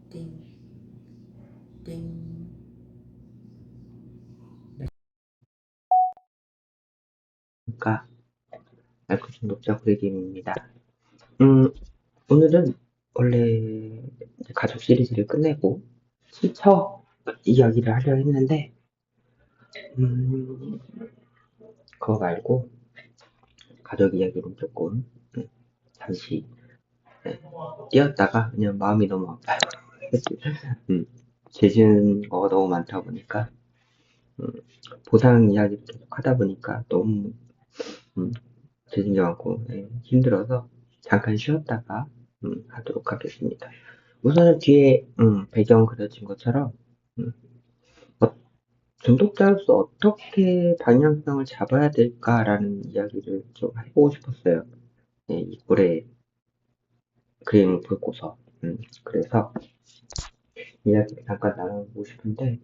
띵, 띵. 그러니까 알코올 중독자 구해김입니다. 음, 오늘은 원래 가족 시리즈를 끝내고 친척 이야기를 하려 했는데 음, 그거 말고 가족 이야기는 조금 잠시 띄었다가 그냥 마음이 너무 아파요. 음, 죄지은 거가 너무 많다 보니까 음, 보상 이야기를 계속 하다 보니까 너무 죄진 게 많고 힘들어서 잠깐 쉬었다가 하도록 하겠습니다. 우선은 뒤에 배경 그려진 것처럼 음, 어, 중독자로서 어떻게 방향성을 잡아야 될까라는 이야기를 좀 해보고 싶었어요. 이 꼴의 그림을 보고서 그래서 이야기를 잠깐 나눠보고 싶은데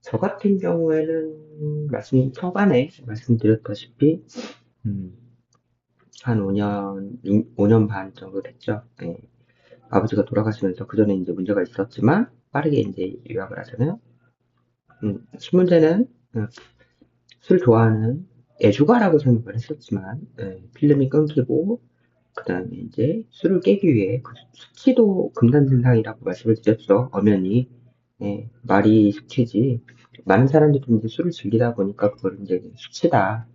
저 같은 경우에는 초반에 말씀드렸다시피 음, 한 5년 반 정도 됐죠. 아버지가 돌아가시면서 그 전에 이제 문제가 있었지만 빠르게 이제 요약을 하자면 신문제는 술 좋아하는 애주가라고 생각을 했었지만 필름이 끊기고 그 다음에 이제 술을 깨기 위해 그 수치도 금단 증상이라고 말씀을 드렸죠. 엄연히 말이 수치지 많은 사람들이 이제 술을 즐기다 보니까 그걸 이제 수치다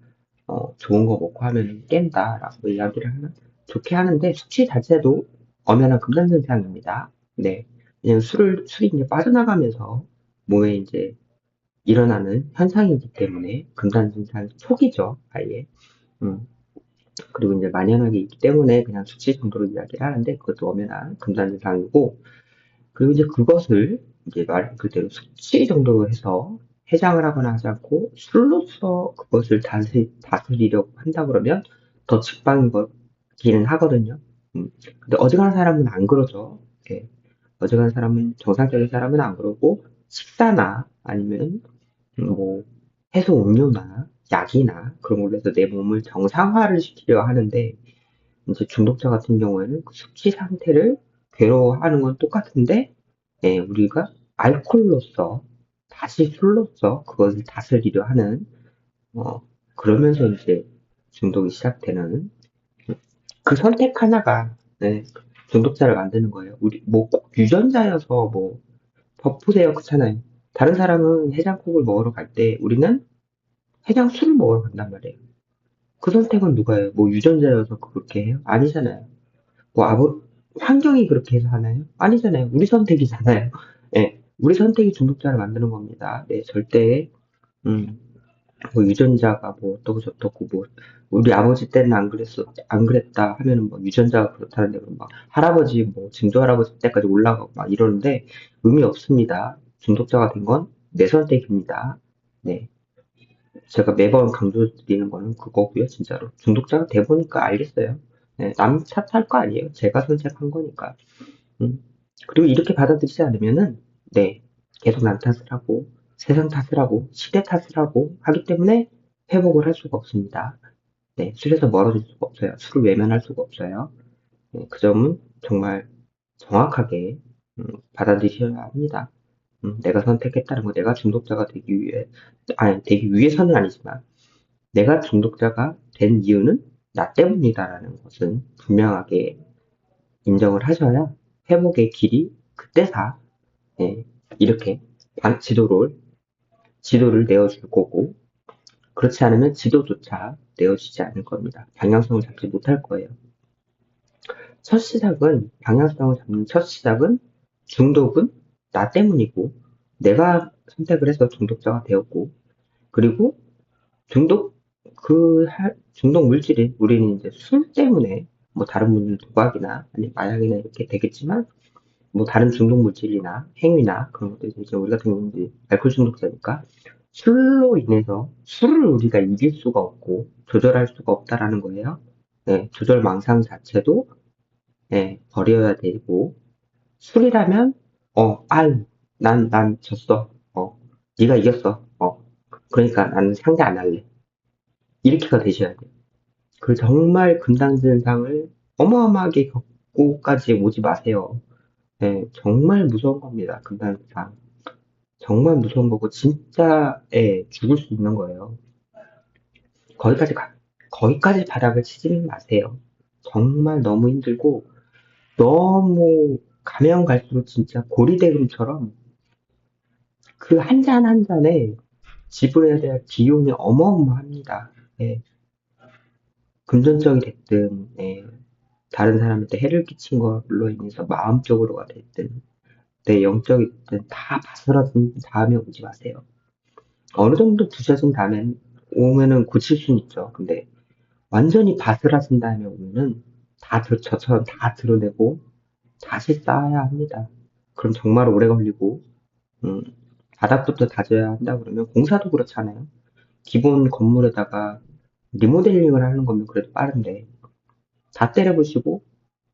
좋은 거 먹고 하면 깬다라고 이야기를 좋게 하는데 수치 자체도 엄연한 금단 증상입니다. 네. 왜냐면 술이 이제 빠져나가면서 몸에 이제 일어나는 현상이기 때문에 금단 증상 초기죠, 아예. 음, 그리고 이제 만연하게 있기 때문에 그냥 수치 정도로 이야기를 하는데 그것도 엄연한 금단 증상이고 그리고 이제 그것을 이제 말 그대로 수치 정도로 해서 해장을 하거나 하지 않고 술로서 그것을 다스리려고 한다 그러면 더 직방인 거기는 하거든요. 근데 어지간한 사람은 안 그러죠. 예. 어지간한 사람은 정상적인 사람은 안 그러고 식사나 아니면 뭐 해소 음료나 약이나 그런 걸로 해서 내 몸을 정상화를 시키려 하는데 이제 중독자 같은 경우에는 그 숙취 상태를 괴로워하는 건 똑같은데 우리가 알코올로서 다시 술로서 그것을 다스리려 하는 어, 그러면서 이제 중독이 시작되는 그 선택 하나가 중독자를 만드는 거예요. 우리 뭐 꼭 유전자여서 뭐 보세요 그렇잖아요. 다른 사람은 해장국을 먹으러 갈 때 우리는 해장술을 먹으러 간단 말이에요. 그 선택은 누가 해요? 뭐 유전자여서 그렇게 해요? 아니잖아요. 뭐 환경이 그렇게 해서 하나요? 아니잖아요. 우리 선택이잖아요. 예, 우리 선택이 중독자를 만드는 겁니다. 네, 절대 음, 뭐 유전자가 뭐 어떻고 저떻고 뭐 우리 아버지 때는 안 그랬다 하면은 뭐 유전자가 그렇다는데 그럼 막 할아버지 뭐 증조 할아버지 때까지 올라가고 막 이러는데 의미 없습니다. 중독자가 된 건 내 선택입니다. 네, 제가 매번 강조드리는 거는 그거고요, 진짜로. 중독자가 돼 보니까 알겠어요. 네, 남 탓할 거 아니에요. 제가 선택한 거니까. 음. 그리고 이렇게 받아들이지 않으면은, 네, 계속 남 탓을 하고, 세상 탓을 하고, 시대 탓을 하고 하기 때문에 회복을 할 수가 없습니다. 네, 술에서 멀어질 수가 없어요. 술을 외면할 수가 없어요. 네, 그 점은 정말 정확하게 받아들이셔야 합니다. 내가 선택했다는 거, 내가 중독자가 되기 위해, 아니, 되기 위해서는 아니지만, 내가 중독자가 된 이유는 나 때문이다라는 것은 분명하게 인정을 하셔야 회복의 길이 그때사 예, 이렇게 지도를 내어줄 거고 그렇지 않으면 지도조차 내어주지 않을 겁니다. 방향성을 잡지 못할 거예요. 방향성을 잡는 첫 시작은 중독은 나 때문이고 내가 선택을 해서 중독자가 되었고 그리고 중독 중독 물질이 우리는 이제 술 때문에 뭐 다른 분들은 도박이나 아니 마약이나 이렇게 되겠지만 뭐 다른 중독 물질이나 행위나 그런 것들 이제 우리 같은 경우는 이제 알코올 중독자니까 술로 인해서 술을 우리가 이길 수가 없고 조절할 수가 없다라는 거예요. 네, 조절 망상 자체도 버려야 되고 술이라면 난 졌어. 네가 이겼어. 그러니까 나는 상대 안 할래. 이렇게가 되셔야 돼요. 그 정말 금당진상을 어마어마하게 겪고까지 오지 마세요. 예, 정말 무서운 겁니다. 금단상. 정말 무서운 거고, 진짜, 예, 죽을 수 있는 거예요. 거기까지 거기까지 바닥을 치지는 마세요. 정말 너무 힘들고, 너무 가면 갈수록 진짜 고리대금처럼 그 한 잔 한 잔에 지불해야 될 비용이 어마어마합니다. 예, 금전적이 됐든, 예, 다른 사람한테 해를 끼친 걸로 인해서 마음적으로가 됐든, 내 영적이 됐든 다 바스라진 다음에 오지 마세요. 어느 정도 부셔진 다음에 오면은 고칠 수는 있죠. 근데 완전히 바스라진 다음에 오면은 저처럼 다 드러내고 다시 쌓아야 합니다. 그럼 정말 오래 걸리고, 음, 바닥부터 다져야 한다 그러면 공사도 그렇잖아요. 기본 건물에다가 리모델링을 하는 거면 그래도 빠른데, 다 때려부시고,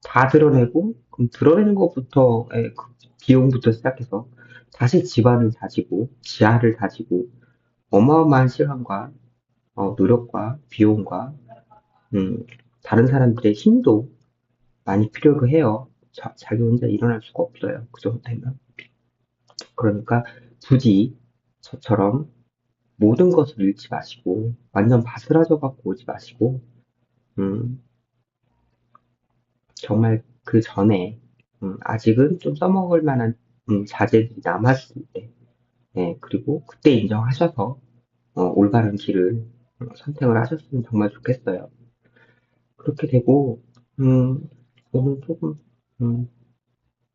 다 드러내고, 그럼 드러내는 것부터의 그 비용부터 시작해서 다시 집안을 다지고, 지하를 다지고, 어마어마한 시간과 노력과 비용과 음, 다른 사람들의 힘도 많이 필요로 해요. 자기 혼자 일어날 수가 없어요. 그 정도 되면. 그러니까 부디 저처럼 모든 것을 잃지 마시고 완전 바스라져 갖고 오지 마시고 음, 정말 그 전에 아직은 좀 써먹을 만한 자재들이 남았을 때 그리고 그때 인정하셔서 올바른 길을 선택을 하셨으면 정말 좋겠어요. 그렇게 되고 저는 조금 음,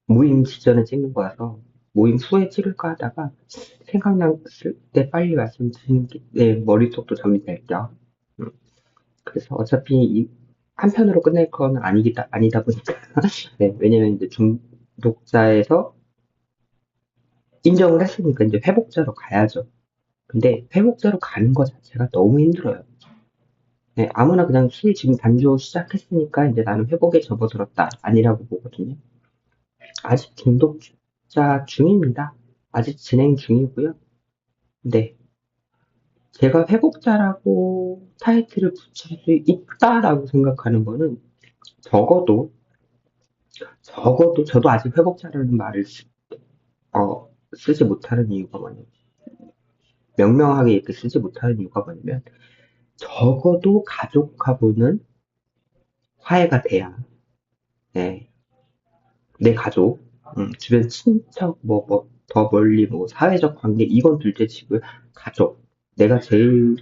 모임 직전에 찍는 거라서 모임 후에 찍을까 하다가 생각났을 때 빨리 말씀드리는 게 내 머릿속도 정리될 겸 그래서 어차피 한편으로 끝낼 건 아니다 보니까 네, 왜냐면 이제 중독자에서 인정을 했으니까 이제 회복자로 가야죠. 근데 회복자로 가는 것 자체가 너무 힘들어요. 네, 아무나 그냥 술 지금 단조 시작했으니까 이제 나는 회복에 접어들었다 아니라고 보거든요. 아직 중독자 중입니다. 아직 진행 중이고요. 네, 제가 회복자라고 타이틀을 붙일 수 있다라고 생각하는 거는 적어도 저도 아직 회복자라는 말을 쓰지 못하는 이유가 뭐냐면 명명하게 이렇게 쓰지 못하는 이유가 뭐냐면 적어도 가족하고는 화해가 돼야 네, 내 가족, 주변 친척, 더 멀리, 사회적 관계, 이건 둘째 치고요. 가족. 내가 제일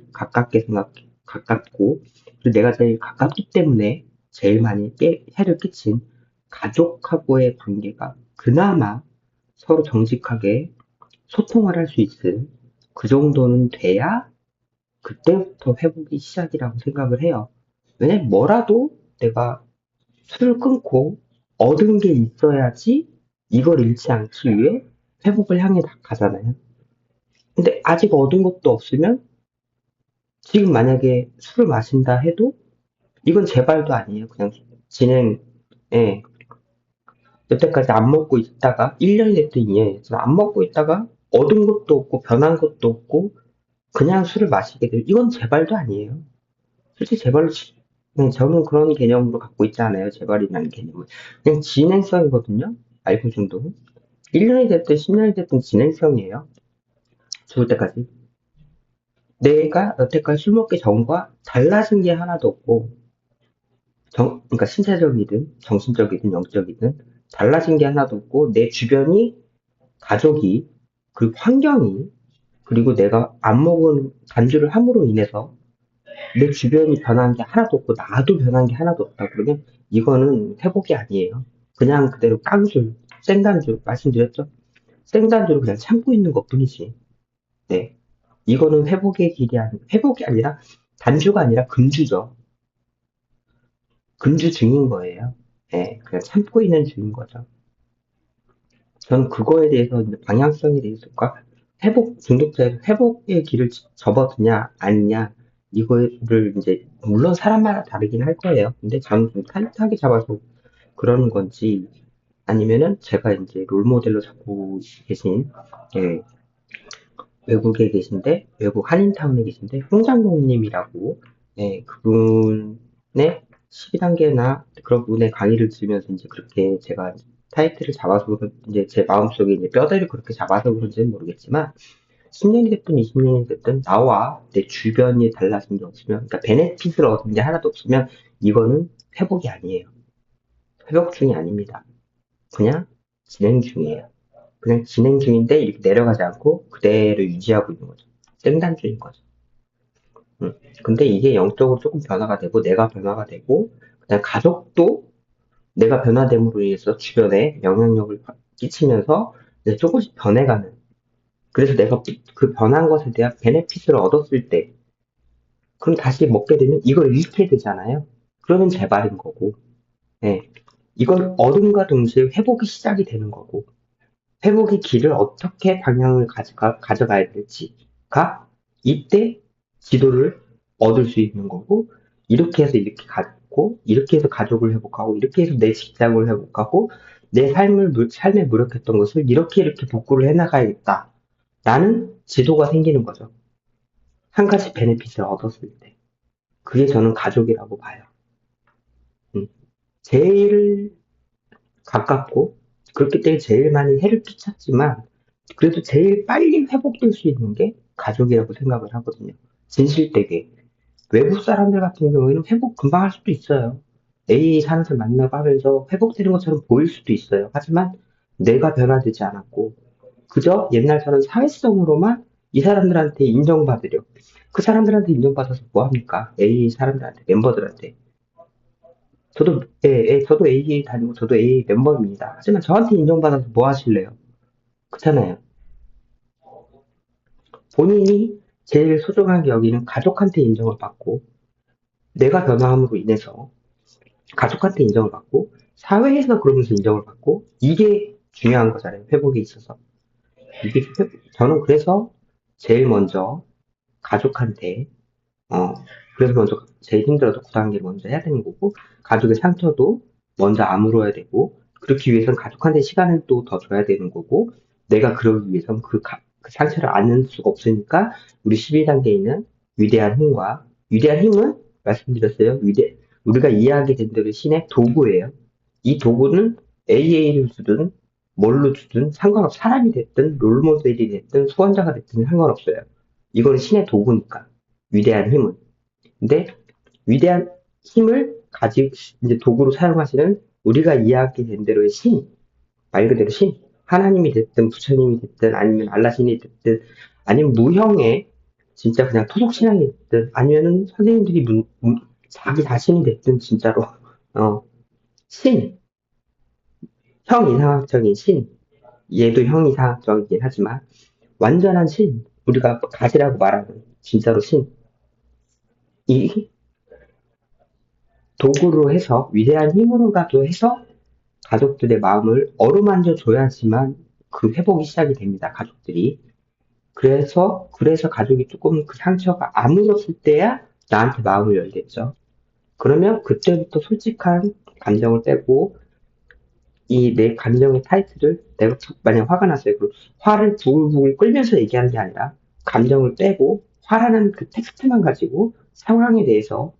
가깝고, 그리고 내가 제일 가깝기 때문에 제일 많이 해를 끼친 가족하고의 관계가 그나마 서로 정직하게 소통을 할 수 있을 그 정도는 돼야 그때부터 회복이 시작이라고 생각을 해요. 왜냐면 뭐라도 내가 술을 끊고 얻은 게 있어야지 이걸 잃지 않기 위해 회복을 향해 나가잖아요. 근데 아직 얻은 것도 없으면 지금 만약에 술을 마신다 해도 이건 제 발도 아니에요. 그냥 진행에 여태까지 안 먹고 있다가 1년이 됐든 2년이 됐든 안 먹고 있다가 얻은 것도 없고 변한 것도 없고 그냥 술을 마시게 돼요. 이건 제 발도 아니에요. 솔직히 제 발로 저는 그런 개념으로 갖고 있지 않아요. 재발이라는 개념은. 그냥 진행성이거든요. 알고 정도. 1년이 됐든 10년이 됐든 진행성이에요. 죽을 때까지. 내가 여태까지 술 먹기 전과 달라진 게 하나도 없고, 그러니까 신체적이든 정신적이든 영적이든 달라진 게 하나도 없고, 내 주변이, 가족이, 그리고 환경이, 그리고 내가 안 먹은 단주를 함으로 인해서 내 주변이 변한 게 하나도 없고, 나도 변한 게 하나도 없다. 그러면 이거는 회복이 아니에요. 그냥 그대로 깡술, 생단주, 말씀드렸죠? 생단주로 그냥 참고 있는 것 뿐이지. 네. 이거는 회복이 아니라 단주가 아니라 금주죠. 금주 중인 거예요. 네, 그냥 참고 있는 중인 거죠. 저는 그거에 대해서 이제 방향성에 대해서가 중독자의 회복의 길을 접어드냐, 아니냐, 이거를 이제, 물론 사람마다 다르긴 할 거예요. 근데 저는 좀 타이트하게 잡아서 그러는 건지, 아니면은 제가 이제 롤모델로 잡고 계신, 예, 외국에 계신데, 외국 한인타운에 계신데, 홍장동님이라고, 네, 그분의 12단계나 그런 분의 강의를 들으면서 이제 그렇게 제가 타이틀을 잡아서 이제 제 마음속에 이제 뼈대를 그렇게 잡아서 그런지는 모르겠지만 10년이 됐든 20년이 됐든 나와 내 주변이 달라진 게 없으면, 그러니까 베네핏을 얻은 게 하나도 없으면 이거는 회복이 아니에요. 회복 중이 아닙니다. 그냥 진행 중이에요. 그냥 진행 중인데 이렇게 내려가지 않고 그대로 유지하고 있는 거죠. 생단주인 거죠. 근데 이게 영적으로 조금 변화가 되고 내가 변화가 되고 그다음 가족도 내가 변화됨으로 인해서 주변에 영향력을 끼치면서 이제 조금씩 변해가는. 그래서 내가 그 변한 것에 대한 베네핏을 얻었을 때 그럼 다시 먹게 되면 이걸 잃게 되잖아요. 그러면 재발인 거고. 예. 이건 얻음과 동시에 회복이 시작이 되는 거고. 회복의 길을 어떻게 방향을 가져가야 될지가 이때 지도를 얻을 수 있는 거고, 이렇게 해서 이렇게 가고, 이렇게 해서 가족을 회복하고, 이렇게 해서 내 직장을 회복하고, 내 삶에 무력했던 것을 이렇게 복구를 해나가야겠다. 라는 지도가 생기는 거죠. 한 가지 베네핏을 얻었을 때. 그게 저는 가족이라고 봐요. 음. 제일 가깝고, 그렇기 때문에 제일 많이 해를 끼쳤지만, 그래도 제일 빨리 회복될 수 있는 게 가족이라고 생각을 하거든요. 진실되게. 외국 사람들 같은 경우에는 회복 금방 할 수도 있어요. A 사람들 만나고 하면서 회복되는 것처럼 보일 수도 있어요. 하지만 내가 변화되지 않았고, 그저 옛날처럼 사회성으로만 이 사람들한테 인정받으려. 그 사람들한테 인정받아서 뭐 합니까? A 사람들한테, 멤버들한테. 저도 AA 다니고 저도 AA 멤버입니다. 하지만 저한테 인정받아서 뭐 하실래요? 그렇잖아요. 본인이 제일 소중하게 여기는 가족한테 인정을 받고, 내가 변화함으로 인해서 가족한테 인정을 받고, 사회에서 그러면서 인정을 받고, 이게 중요한 거잖아요. 회복에 있어서. 저는 그래서 제일 먼저 가족한테, 어, 그래서 먼저 제일 힘들어도 9단계를 먼저 해야 되는 거고, 가족의 상처도 먼저 아물어야 되고, 그렇기 위해서는 가족한테 시간을 또 더 줘야 되는 거고, 내가 그러기 위해서는 그 상처를 안을 수가 없으니까, 우리 12단계에 있는 위대한 힘은, 말씀드렸어요. 우리가 이해하게 된 대로 신의 도구예요. 이 도구는 AA를 주든, 뭘로 주든 사람이 됐든, 롤모델이 됐든, 수원자가 됐든 상관없어요. 이거는 신의 도구니까. 위대한 힘은. 근데 위대한 힘을 가지고 이제 도구로 사용하시는 우리가 이해하게 된 대로의 신, 말 그대로 신, 하나님이 됐든 부처님이 됐든 아니면 알라신이 됐든 아니면 무형의 진짜 그냥 토속 신앙이 됐든 아니면은 선생님들이 자기 자신이 됐든 진짜로 어, 신, 형 이상학적인 신, 얘도 형 이상학적이긴 하지만 완전한 신, 우리가 가시라고 말하는 진짜로 신, 이 도구로 해서 위대한 힘으로라도 해서 가족들의 마음을 어루만져 줘야지만 그 회복이 시작이 됩니다. 가족들이. 그래서 가족이 조금 그 상처가 아물었을 때야 나한테 마음을 열겠죠. 그러면 그때부터 솔직한 감정을 빼고 이 내 감정의 타이틀을 내가 만약 화가 났어요. 그럼 화를 부글부글 끓면서 얘기하는 게 아니라 감정을 빼고 화라는 그 텍스트만 가지고 상황에 대해서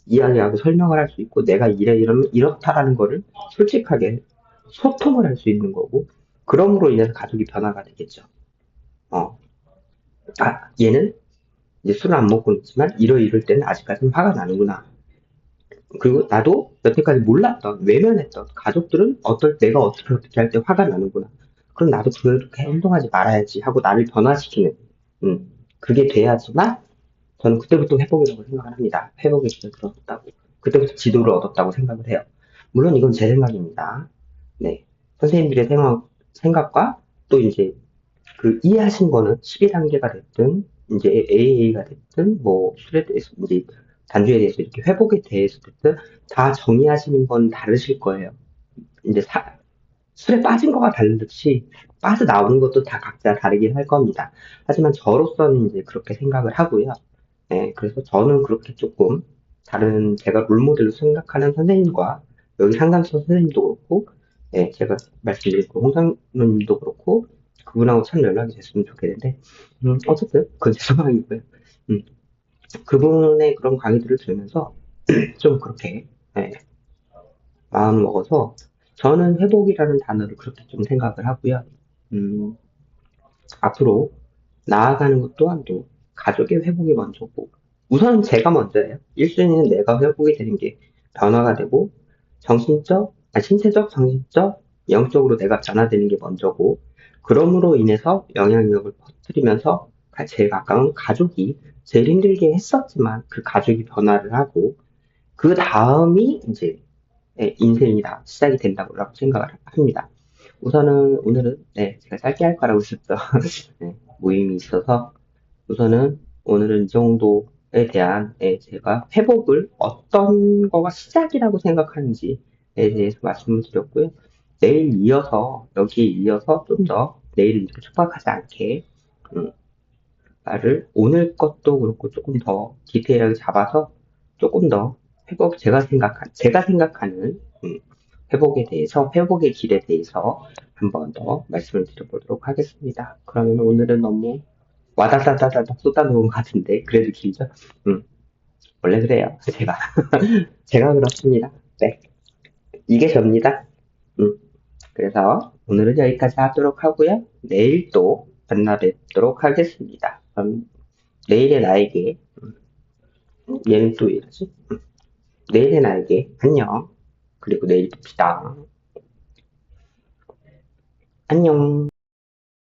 이야기하고 설명을 할 수 있고 내가 이렇다라는 거를 솔직하게 소통을 할 수 있는 거고 그럼으로 인해서 가족이 변화가 되겠죠. 어, 얘는 이제 술을 안 먹고 있지만 이럴 때는 아직까지는 화가 나는구나. 그리고 나도 여태까지 몰랐던, 외면했던 가족들은 내가 어떻게 할 때 화가 나는구나. 그럼 나도 그렇게 행동하지 말아야지 하고 나를 변화시키는, 그게 돼야지만 저는 그때부터 회복이라고 생각을 합니다. 회복의 길을 들었다고. 그때부터 지도를 얻었다고 생각을 해요. 물론 이건 제 생각입니다. 네. 선생님들의 생각과 또 이제 그 이해하신 거는 12단계가 됐든, 이제 AA가 됐든, 뭐, 술에 대해서, 이제 단주에 대해서 이렇게 회복에 대해서 됐든, 다 정의하시는 건 다르실 거예요. 이제 술에 빠진 거가 다르듯이, 빠져나오는 것도 다 각자 다르긴 할 겁니다. 하지만 저로서는 이제 그렇게 생각을 하고요. 네, 그래서 저는 그렇게 조금 제가 롤모델로 생각하는 선생님과, 여기 상담소 선생님도 그렇고, 제가 말씀드린 그 홍상무님도 그렇고, 그분하고 참 연락이 됐으면 좋겠는데, 어쨌든, 그건 제 상황이고요. 음, 그분의 그런 강의들을 들으면서 좀 그렇게, 예, 마음 먹어서, 저는 회복이라는 단어를 그렇게 좀 생각을 하고요. 음, 앞으로 나아가는 것 또한도 가족의 회복이 먼저고, 우선 제가 먼저예요. 1순위는 내가 회복이 되는 게 변화가 되고, 신체적, 정신적, 영적으로 내가 변화되는 게 먼저고, 그럼으로 인해서 영향력을 퍼뜨리면서 제일 가까운 가족이 제일 힘들게 했었지만 그 가족이 변화를 하고, 그 다음이 이제 인생이 다 시작이 된다고 생각을 합니다. 우선은 오늘은 제가 짧게 할 거라고 했었죠. 모임이 있어서 우선은 오늘은 이 정도에 대한 제가 회복을 어떤 거가 시작이라고 생각하는지에 대해서 말씀을 드렸고요. 내일 이어서 여기에 이어서 좀 더 내일을 이렇게 촉박하지 않게 음, 말을 오늘 것도 그렇고 조금 더 디테일하게 잡아서 조금 더 제가 생각하는 회복에 대해서 회복의 길에 대해서 한 번 더 말씀을 드려보도록 하겠습니다. 그러면 오늘은 너무 와다다다다닥 쏟아놓은 것 같은데 그래도 길죠? 음, 원래 그래요. 제가 그렇습니다. 네, 이게 접니다. 음, 그래서 오늘은 여기까지 하도록 하고요. 내일 또 만나 뵙도록 하겠습니다. 그럼 내일의 나에게 얘는 또 이러지? 내일의 나에게 안녕. 그리고 내일 봅시다. 안녕.